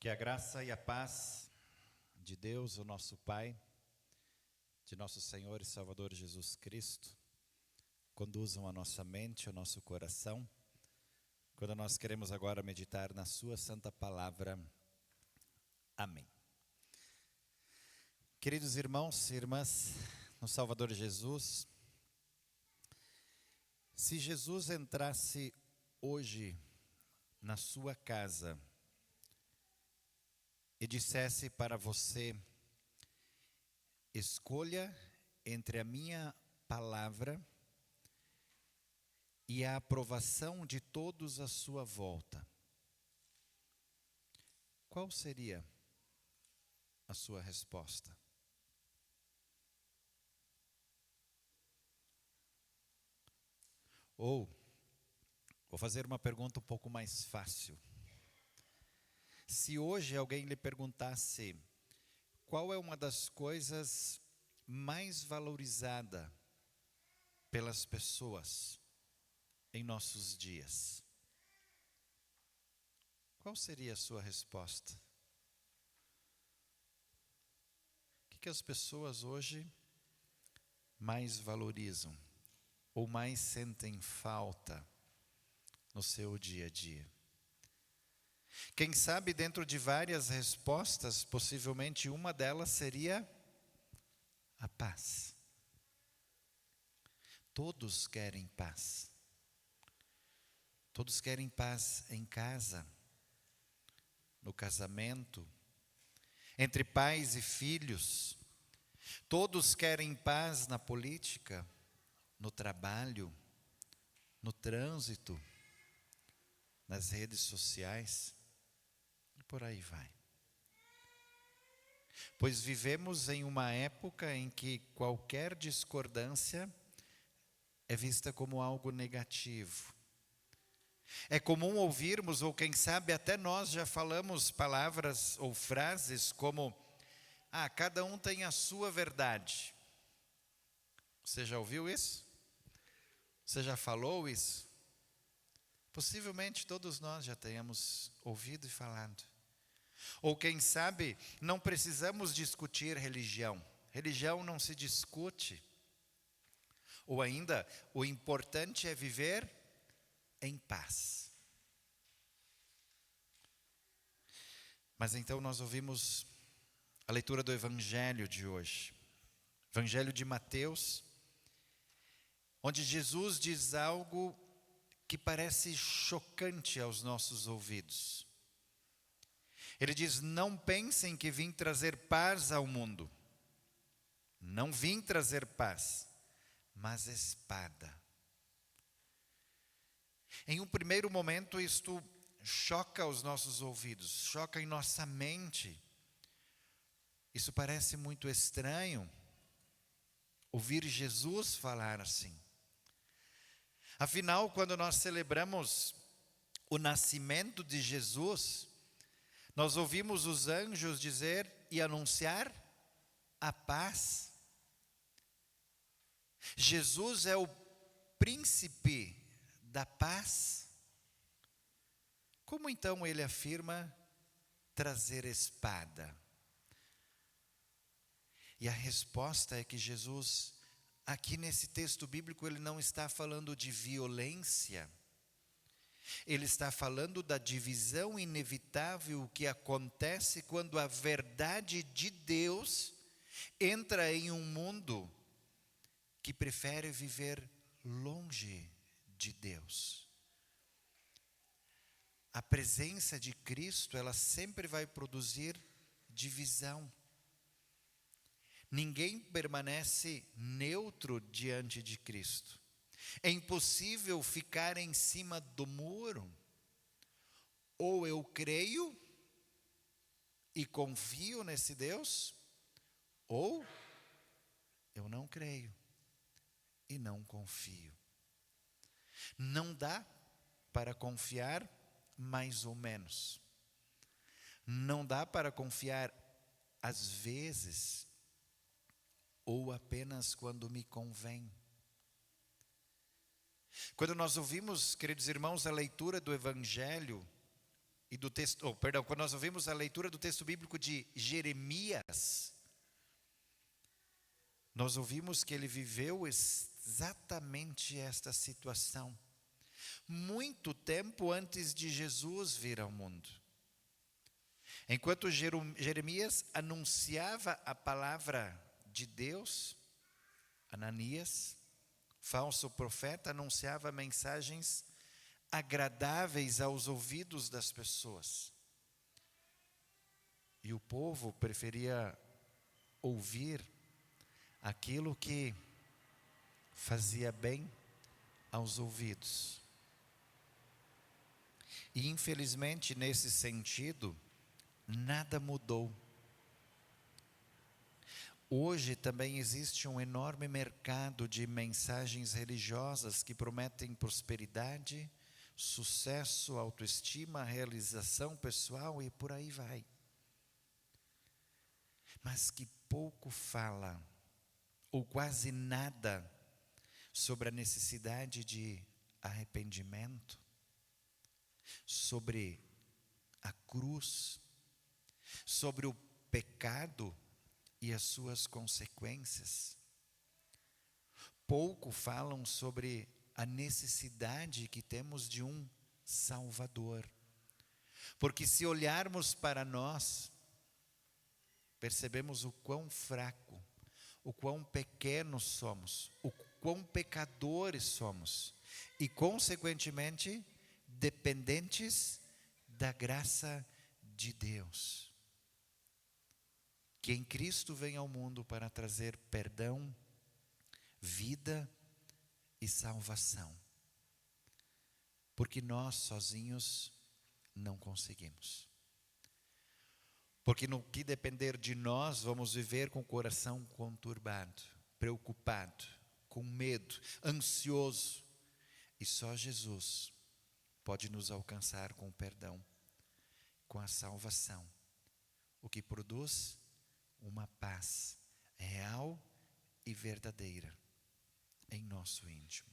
Que a graça e a paz de Deus, o nosso Pai, de nosso Senhor e Salvador Jesus Cristo, conduzam a nossa mente, o nosso coração, quando nós queremos agora meditar na Sua Santa Palavra. Amém. Queridos irmãos e irmãs, no Salvador Jesus, se Jesus entrasse hoje na sua casa e dissesse para você: escolha entre a minha palavra e a aprovação de todos à sua volta, qual seria a sua resposta? Ou, vou fazer uma pergunta um pouco mais fácil. Se hoje alguém lhe perguntasse qual é uma das coisas mais valorizada pelas pessoas em nossos dias, qual seria a sua resposta? O que as pessoas hoje mais valorizam ou mais sentem falta no seu dia a dia? Quem sabe, dentro de várias respostas, possivelmente uma delas seria a paz. Todos querem paz. Todos querem paz em casa, no casamento, entre pais e filhos. Todos querem paz na política, no trabalho, no trânsito, nas redes sociais, e por aí vai. Pois vivemos em uma época em que qualquer discordância é vista como algo negativo. É comum ouvirmos, ou quem sabe até nós já falamos palavras ou frases como: cada um tem a sua verdade. Você já ouviu isso? Você já falou isso? Possivelmente todos nós já tenhamos ouvido e falado. Ou quem sabe, não precisamos discutir religião. Religião não se discute. Ou ainda, o importante é viver em paz. Mas então nós ouvimos a leitura do Evangelho de hoje. Evangelho de Mateus, onde Jesus diz algo que parece chocante aos nossos ouvidos. Ele diz: não pensem que vim trazer paz ao mundo. Não vim trazer paz, mas espada. Em um primeiro momento isto choca os nossos ouvidos, choca em nossa mente. Isso parece muito estranho, ouvir Jesus falar assim. Afinal, quando nós celebramos o nascimento de Jesus, nós ouvimos os anjos dizer e anunciar a paz. Jesus é o príncipe da paz. Como então ele afirma trazer espada? E a resposta é que Jesus, aqui nesse texto bíblico, ele não está falando de violência. Ele está falando da divisão inevitável que acontece quando a verdade de Deus entra em um mundo que prefere viver longe de Deus. A presença de Cristo, ela sempre vai produzir divisão. Ninguém permanece neutro diante de Cristo. É impossível ficar em cima do muro. Ou eu creio e confio nesse Deus, ou eu não creio e não confio. Não dá para confiar mais ou menos. Não dá para confiar às vezes ou apenas quando me convém. Quando nós ouvimos, queridos irmãos, a leitura do Evangelho, e do texto, perdão, quando nós ouvimos a leitura do texto bíblico de Jeremias, nós ouvimos que ele viveu exatamente esta situação, muito tempo antes de Jesus vir ao mundo. Enquanto Jeremias anunciava a palavra de Deus, Ananias, falso profeta, anunciava mensagens agradáveis aos ouvidos das pessoas. E o povo preferia ouvir aquilo que fazia bem aos ouvidos. E infelizmente, nesse sentido, nada mudou. Hoje também existe um enorme mercado de mensagens religiosas que prometem prosperidade, sucesso, autoestima, realização pessoal e por aí vai. Mas que pouco fala, ou quase nada, sobre a necessidade de arrependimento, sobre a cruz, sobre o pecado e as suas consequências. Pouco falam sobre a necessidade que temos de um Salvador. Porque se olharmos para nós, percebemos o quão fraco, o quão pequenos somos, o quão pecadores somos e, consequentemente, dependentes da graça de Deus, que em Cristo vem ao mundo para trazer perdão, vida e salvação, porque nós sozinhos não conseguimos. Porque no que depender de nós, vamos viver com o coração conturbado, preocupado, com medo, ansioso, e só Jesus pode nos alcançar com o perdão, com a salvação, o que produz uma paz real e verdadeira em nosso íntimo.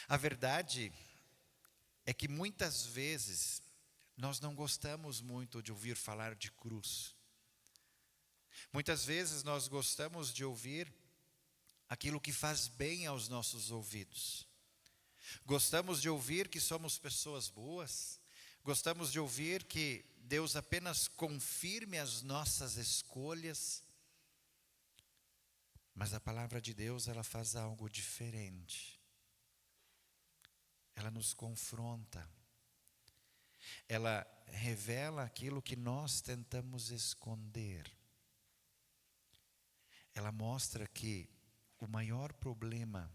A verdade é que muitas vezes nós não gostamos muito de ouvir falar de cruz. Muitas vezes nós gostamos de ouvir aquilo que faz bem aos nossos ouvidos. Gostamos de ouvir que somos pessoas boas. Gostamos de ouvir que Deus apenas confirme as nossas escolhas. Mas a palavra de Deus, ela faz algo diferente. Ela nos confronta. Ela revela aquilo que nós tentamos esconder. Ela mostra que o maior problema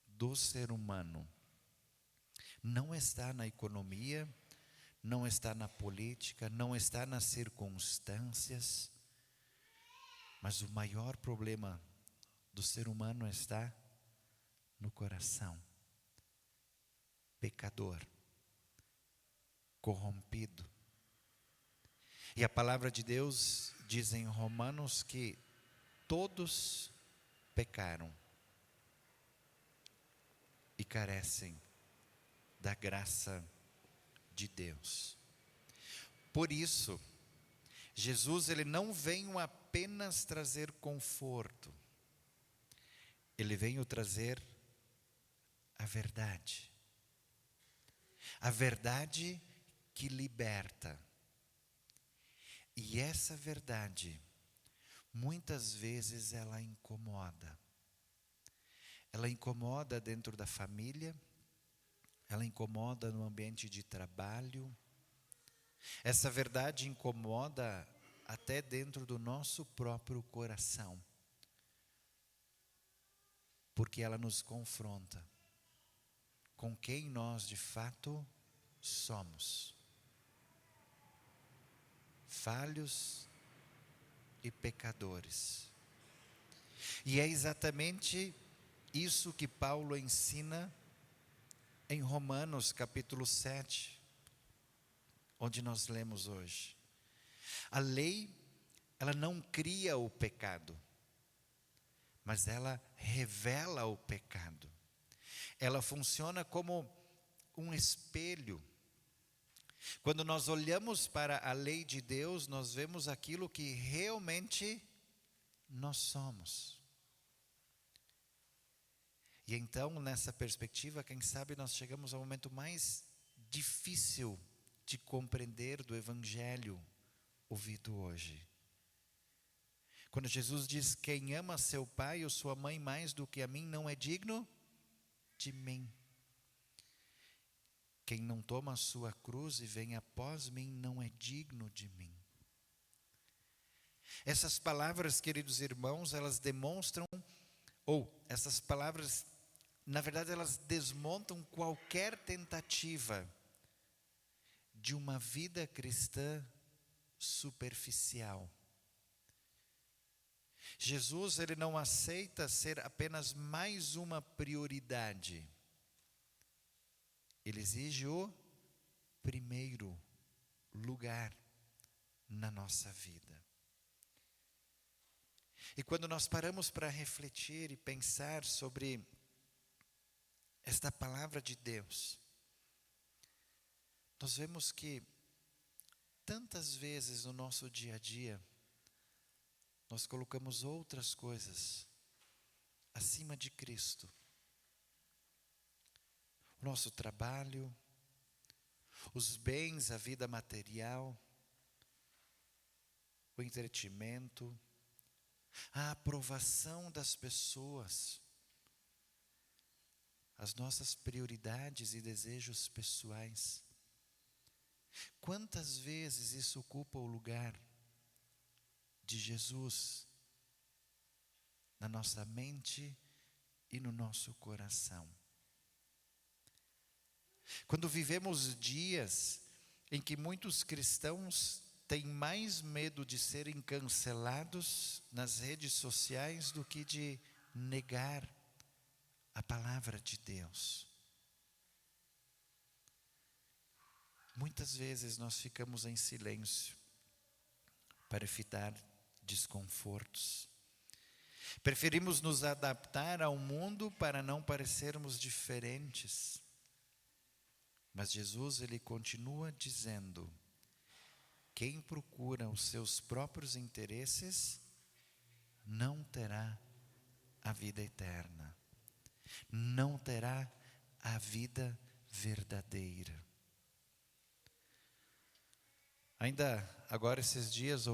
do ser humano não está na economia, não está na política, não está nas circunstâncias, mas o maior problema do ser humano está no coração. Pecador, corrompido. E a palavra de Deus diz em Romanos que todos pecaram e carecem da graça de Deus. Por isso, Jesus, ele não veio apenas trazer conforto, ele veio trazer a verdade. A verdade que liberta. E essa verdade, muitas vezes ela incomoda. Ela incomoda dentro da família, ela incomoda no ambiente de trabalho. Essa verdade incomoda até dentro do nosso próprio coração, porque ela nos confronta com quem nós de fato somos. Falhos e pecadores. E é exatamente isso que Paulo ensina em Romanos capítulo 7, onde nós lemos hoje. A lei, ela não cria o pecado, mas ela revela o pecado. Ela funciona como um espelho Quando nós olhamos para a lei de Deus, nós vemos aquilo que realmente nós somos. E então, nessa perspectiva, quem sabe nós chegamos ao momento mais difícil de compreender do Evangelho ouvido hoje. Quando Jesus diz: quem ama seu pai ou sua mãe mais do que a mim não é digno de mim. Quem não toma a sua cruz e vem após mim não é digno de mim. Essas palavras, queridos irmãos, elas demonstram, ou essas palavras, na verdade, elas desmontam qualquer tentativa de uma vida cristã superficial. Jesus, ele não aceita ser apenas mais uma prioridade. Ele exige o primeiro lugar na nossa vida. E quando nós paramos para refletir e pensar sobre esta palavra de Deus, nós vemos que tantas vezes no nosso dia a dia, nós colocamos outras coisas acima de Cristo. O nosso trabalho, os bens, a vida material, o entretenimento, a aprovação das pessoas, as nossas prioridades e desejos pessoais. Quantas vezes isso ocupa o lugar de Jesus na nossa mente e no nosso coração? Quando vivemos dias em que muitos cristãos têm mais medo de serem cancelados nas redes sociais do que de negar a palavra de Deus. Muitas vezes nós ficamos em silêncio para evitar desconfortos. Preferimos nos adaptar ao mundo para não parecermos diferentes. Mas Jesus, ele continua dizendo: quem procura os seus próprios interesses não terá a vida eterna, não terá a vida verdadeira. Ainda agora esses dias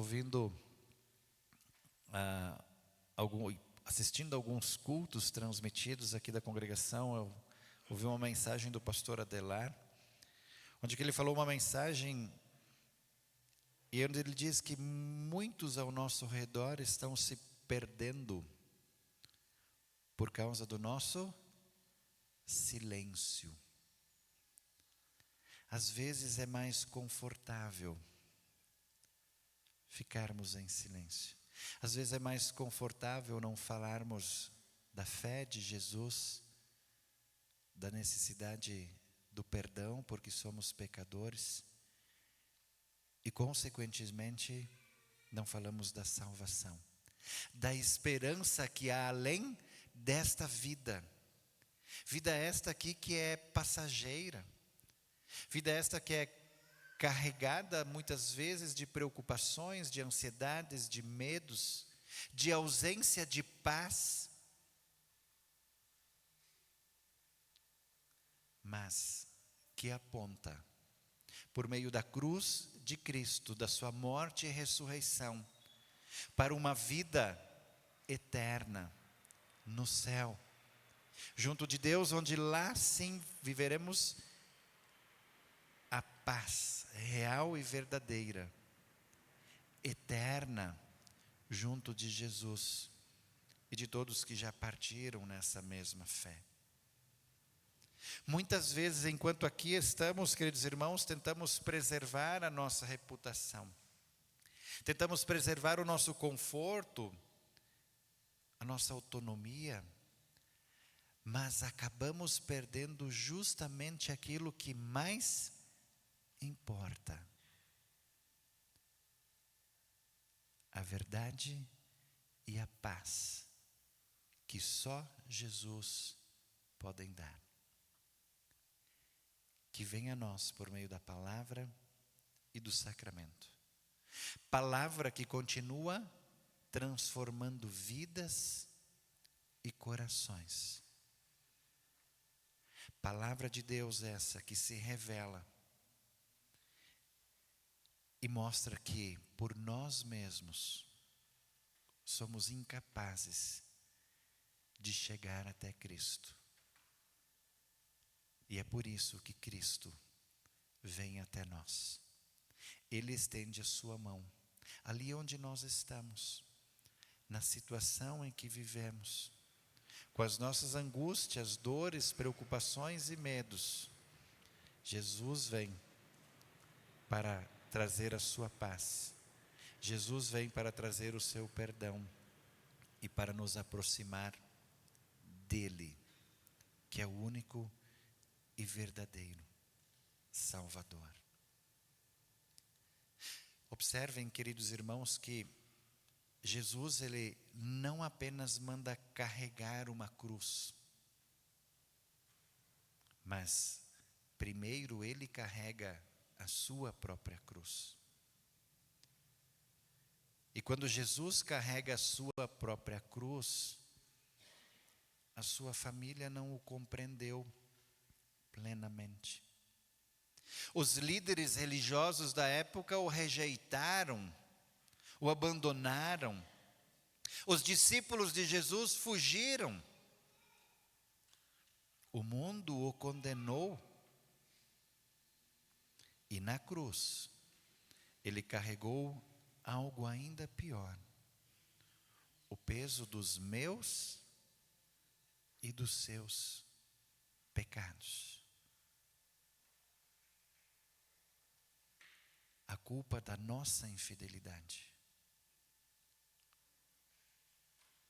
assistindo alguns cultos transmitidos aqui da congregação, eu ouvi uma mensagem do pastor Adelar, onde que ele falou uma mensagem e onde ele diz que muitos ao nosso redor estão se perdendo por causa do nosso silêncio. Às vezes é mais confortável ficarmos em silêncio. Às vezes é mais confortável não falarmos da fé de Jesus, da necessidade do perdão, porque somos pecadores, e consequentemente não falamos da salvação, da esperança que há além desta vida. Vida esta aqui que é passageira, vida esta que é carregada muitas vezes de preocupações, de ansiedades, de medos, de ausência de paz. Mas que aponta, por meio da cruz de Cristo, da sua morte e ressurreição, para uma vida eterna no céu, junto de Deus, onde lá sim viveremos a paz real e verdadeira, eterna, junto de Jesus e de todos que já partiram nessa mesma fé. Muitas vezes, enquanto aqui estamos, queridos irmãos, tentamos preservar a nossa reputação, tentamos preservar o nosso conforto, a nossa autonomia, mas acabamos perdendo justamente aquilo que mais importa: a verdade e a paz que só Jesus podem dar. que vem a nós por meio da palavra e do sacramento. Palavra que continua transformando vidas e corações. Palavra de Deus essa que se revela e mostra que por nós mesmos somos incapazes de chegar até Cristo. E é por isso que Cristo vem até nós. Ele estende a sua mão, ali onde nós estamos, na situação em que vivemos, com as nossas angústias, dores, preocupações e medos. Jesus vem para trazer a sua paz. Jesus vem para trazer o seu perdão e para nos aproximar dele, que é o único e verdadeiro Salvador. Observem, queridos irmãos, que Jesus, ele não apenas manda carregar uma cruz, mas primeiro ele carrega a sua própria cruz. E quando Jesus carrega a sua própria cruz, a sua família não o compreendeu plenamente. Os líderes religiosos da época o rejeitaram, o abandonaram. Os discípulos de Jesus fugiram. O mundo o condenou. E na cruz, ele carregou algo ainda pior: o peso dos meus e dos seus pecados. A culpa da nossa infidelidade,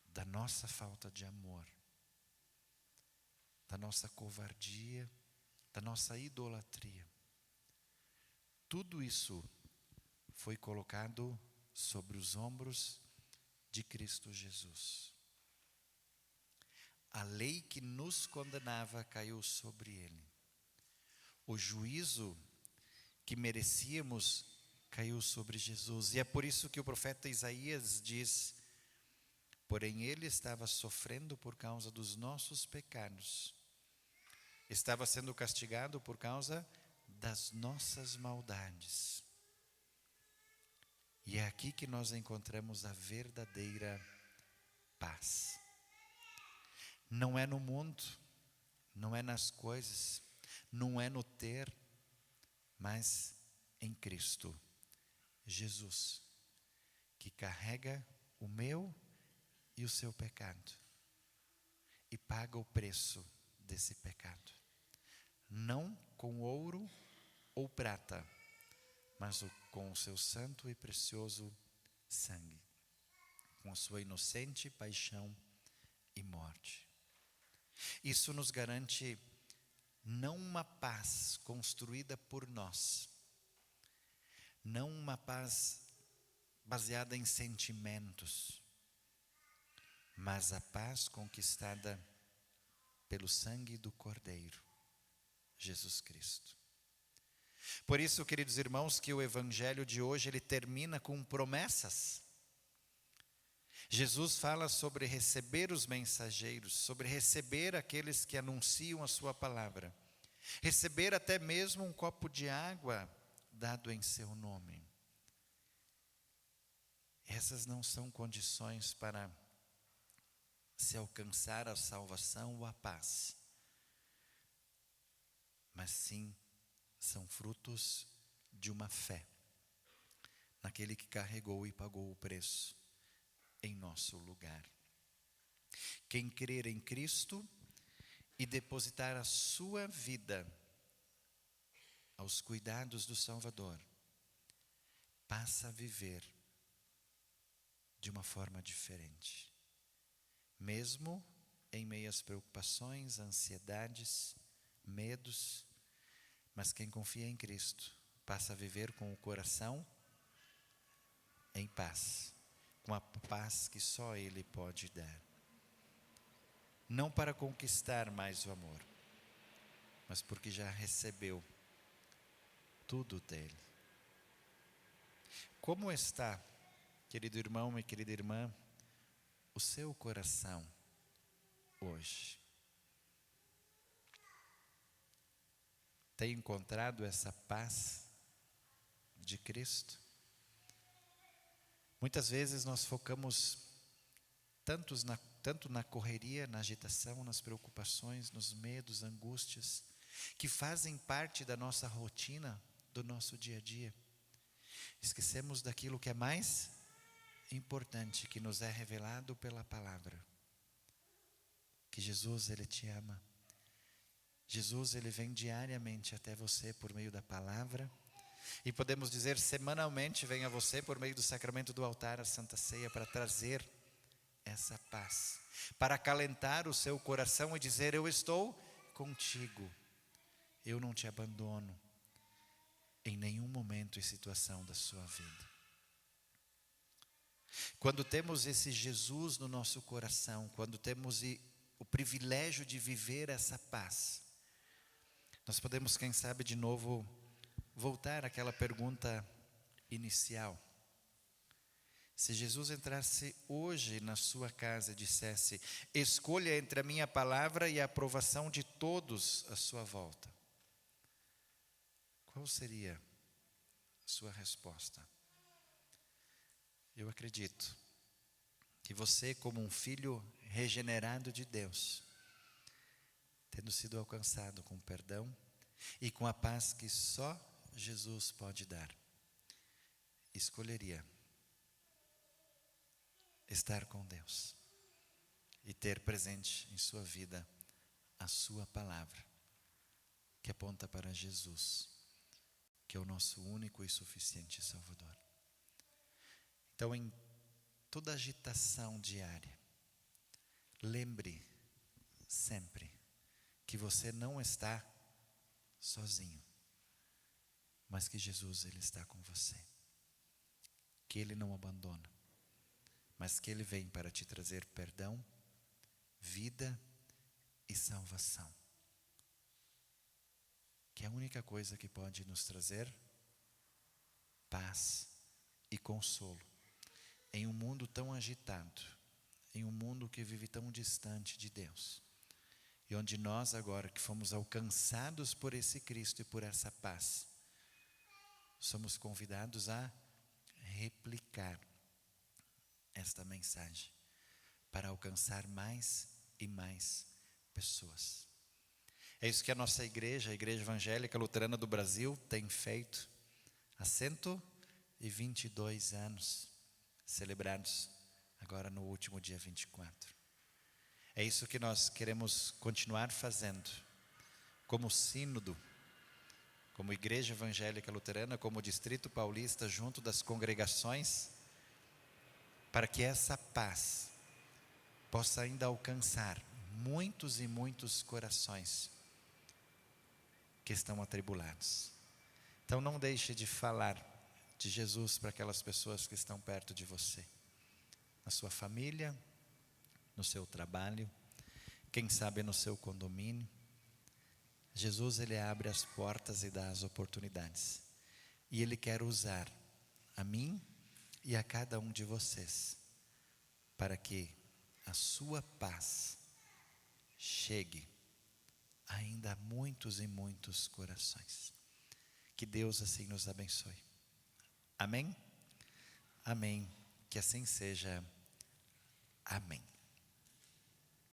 da nossa falta de amor, da nossa covardia, da nossa idolatria. Tudo isso foi colocado sobre os ombros de Cristo Jesus. A lei que nos condenava caiu sobre ele. O juízo que merecíamos caiu sobre Jesus. E é por isso que o profeta Isaías diz: porém ele estava sofrendo por causa dos nossos pecados, estava sendo castigado por causa das nossas maldades. E é aqui que nós encontramos a verdadeira paz. Não é no mundo, não é nas coisas, não é no ter, mas em Cristo Jesus, que carrega o meu e o seu pecado e paga o preço desse pecado, não com ouro ou prata, mas com o seu santo e precioso sangue, com a sua inocente paixão e morte. Isso nos garante não uma paz construída por nós, não uma paz baseada em sentimentos, mas a paz conquistada pelo sangue do Cordeiro, Jesus Cristo. Por isso, queridos irmãos, que o evangelho de hoje ele termina com promessas. Jesus fala sobre receber os mensageiros, sobre receber aqueles que anunciam a sua palavra, receber até mesmo um copo de água dado em seu nome. Essas não são condições para se alcançar a salvação ou a paz, mas sim são frutos de uma fé naquele que carregou e pagou o preço em nosso lugar. Quem crer em Cristo e depositar a sua vida aos cuidados do Salvador, passa a viver de uma forma diferente, mesmo em meio às preocupações, ansiedades, medos. Mas quem confia em Cristo passa a viver com o coração em paz, com a paz que só Ele pode dar. Não para conquistar mais o amor, mas porque já recebeu tudo dele. Como está, querido irmão e querida irmã, o seu coração hoje? Tem encontrado essa paz de Cristo? Muitas vezes nós focamos tanto na correria, na agitação, nas preocupações, nos medos, angústias, que fazem parte da nossa rotina, do nosso dia a dia. Esquecemos daquilo que é mais importante, que nos é revelado pela palavra. Que Jesus, Ele te ama. Jesus, Ele vem diariamente até você por meio da palavra. E podemos dizer, semanalmente vem a você por meio do sacramento do altar, a Santa Ceia, para trazer essa paz, para acalentar o seu coração e dizer: eu estou contigo, eu não te abandono em nenhum momento e situação da sua vida. Quando temos esse Jesus no nosso coração, quando temos o privilégio de viver essa paz, nós podemos, quem sabe, de novo voltar àquela pergunta inicial. Se Jesus entrasse hoje na sua casa e dissesse: escolha entre a minha palavra e a aprovação de todos à sua volta, qual seria a sua resposta? Eu acredito que você, como um filho regenerado de Deus, tendo sido alcançado com perdão e com a paz que só Jesus pode dar, escolheria estar com Deus e ter presente em sua vida a sua palavra, que aponta para Jesus, que é o nosso único e suficiente Salvador. Então, em toda agitação diária, lembre sempre que você não está sozinho, mas que Jesus, Ele está com você, que Ele não abandona, mas que Ele vem para te trazer perdão, vida e salvação, que é a única coisa que pode nos trazer paz e consolo em um mundo tão agitado, em um mundo que vive tão distante de Deus, e onde nós agora que fomos alcançados por esse Cristo e por essa paz, somos convidados a replicar esta mensagem para alcançar mais e mais pessoas. É isso que a nossa igreja, a Igreja Evangélica Luterana do Brasil, tem feito há 122 anos, celebrados agora no último dia 24. É isso que nós queremos continuar fazendo, como sínodo, como Igreja Evangélica Luterana, como Distrito Paulista, junto das congregações, para que essa paz possa ainda alcançar muitos e muitos corações que estão atribulados. Então não deixe de falar de Jesus para aquelas pessoas que estão perto de você, na sua família, no seu trabalho, quem sabe no seu condomínio. Jesus, Ele abre as portas e dá as oportunidades, e Ele quer usar a mim e a cada um de vocês para que a sua paz chegue ainda a muitos e muitos corações. Que Deus assim nos abençoe. Amém? Amém. Que assim seja. Amém.